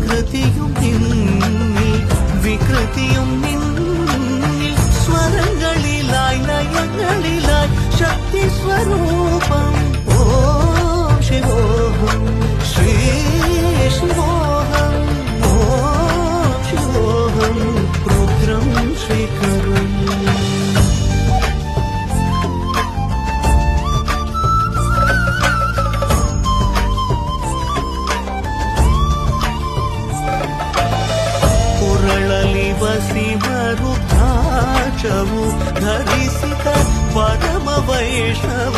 പ്രകൃതിയും നിന്നിൽ വികൃതിയും നിന്നിൽ സ്വരങ്ങളിലായി ലയങ്ങളിലായി ശക്തി സ്വരൂപം ഓം ശിവോഹം ശ്രീ ശിവോഹം ഓം ശിവോഹം രുദ്രം ശ്രീകരം. ವಸಿಮರುದ್ರಾಕ್ಷವು ಧರಿಸಿದ ಪರಮ ವೈಷ್ಣವ